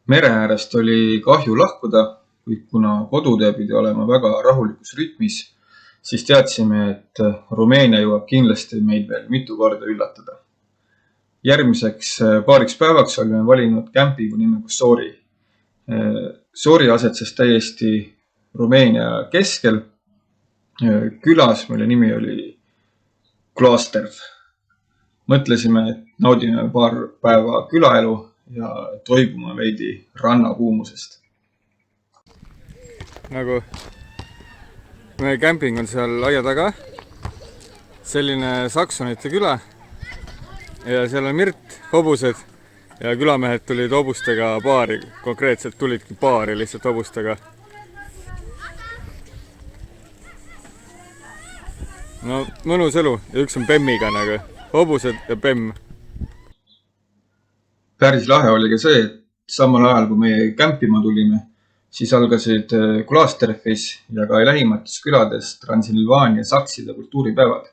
Mere äärest oli kahju lahkuda, kuid kuna kodutöö pidi olema väga rahulikus rütmis, siis teadsime, et Rumeenia jõuab kindlasti meid veel mitu korda üllatada. Järgmiseks paariks päevaks olime valinud kämpingu nimega Soori. Soori asetses täiesti Rumeenia keskel külas, mille nimi oli Kloosterv. Mõtlesime, et naudime paar päeva külaelu ja toibume veidi rannakuumusest. Nagu meie kämping on seal aia taga, selline saksonite küla ja seal on Mirt, hobused ja külamehed tulid hobustega baari, konkreetselt tulidki baari lihtsalt hobustega. No mõnus elu ja üks on Bemmiga nagu, hobused ja Bemm. Päris lahe oli ka see, et samal ajal kui meie kämpima tulime, siis algasid Kloosterfis ja ka lähimates külades Transilvaania sakside kultuuripäevad.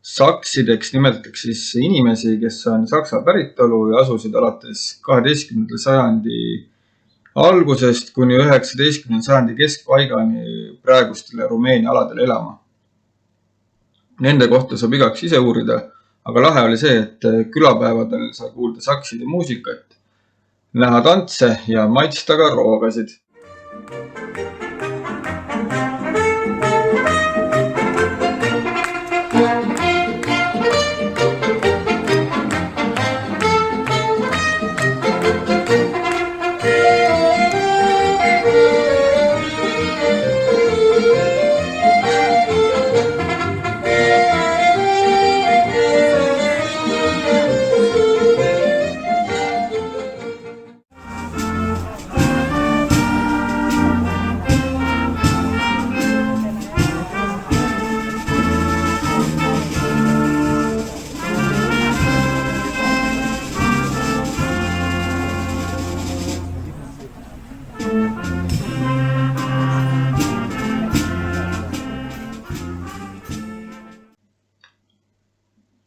Saksideks nimetatakse siis inimesi, kes on Saksa päritolu ja asusid alates 12. sajandi algusest kuni 19. sajandi keskpaigani praegustele Rumeenia aladele elama. Nende kohta saab igaks ise uurida, aga lahe oli see, et külapäevadel sai kuulda sakside muusikat, näha tantse ja maitsta ka roogasid.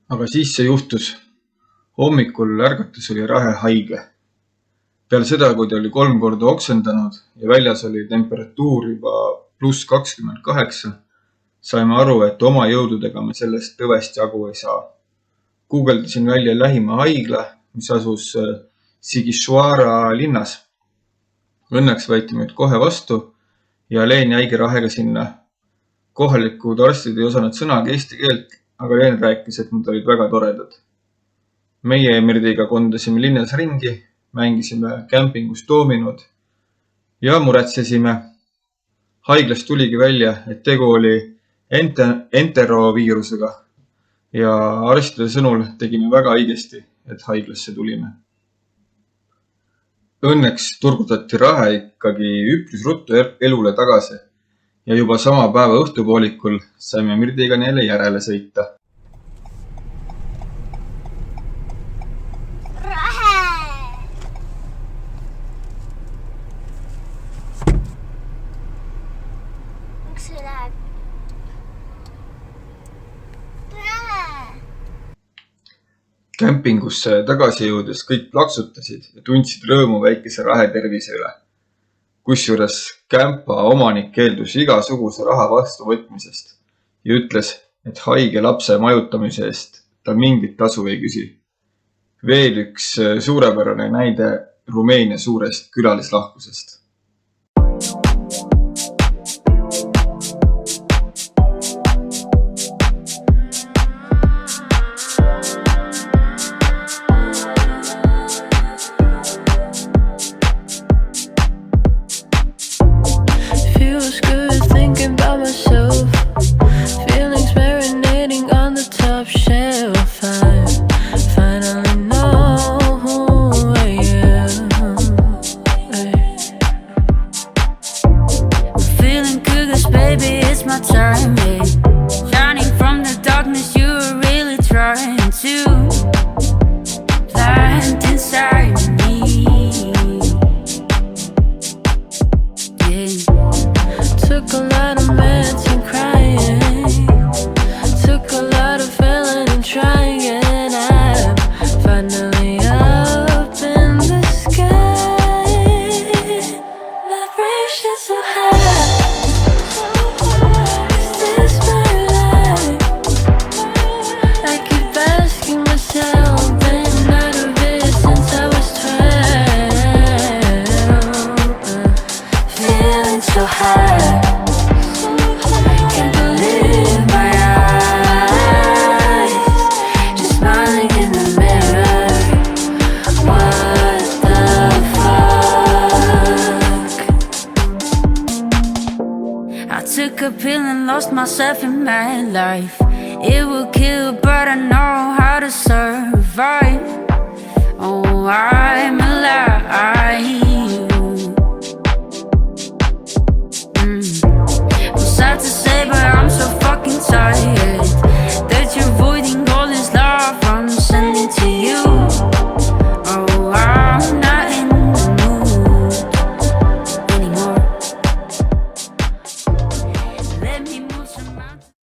Aga siis see juhtus. Hommikul ärgates oli Rahe haige. Peale seda, kui ta oli 3 korda oksendanud ja väljas oli temperatuur juba +28, saime aru, et oma jõududega me sellest tõvest jagu ei saa. Guugeldasin välja lähima haigla, mis asus Sighisoara linnas. Õnneks võeti meid kohe vastu ja Leen jäigi Rahega sinna. Kohalikud arstid ei osanud sõnagi eesti keelt, aga Leen rääkis, et nad olid väga toredad. Meie Emirdiga kondasime linnas ringi, mängisime kämpingus doominud ja muretsesime. Haiglast tuligi välja, et tegu oli enteroviirusega ja arstide sõnul tegime väga õigesti, et haiglasse tulime. Õnneks turgutati Rahe ikkagi üpris ruttu elule tagasi ja juba sama päeva õhtupoolikul saime Mirdiga neile järele sõita. Kämpingusse tagasi jõudes kõik plaksutasid ja tundsid rõõmu väikese Rahe tervise üle. Kusjuures kämpa omanik keeldus igasuguse raha vastuvõtmisest ja ütles, et haige lapse majutamise eest ta mingit tasu ei küsi. Veel üks suurepärane näide Rumeenia suurest külalislahkusest. a pill and lost myself in my life. It will kill, but I know how to survive. Oh, I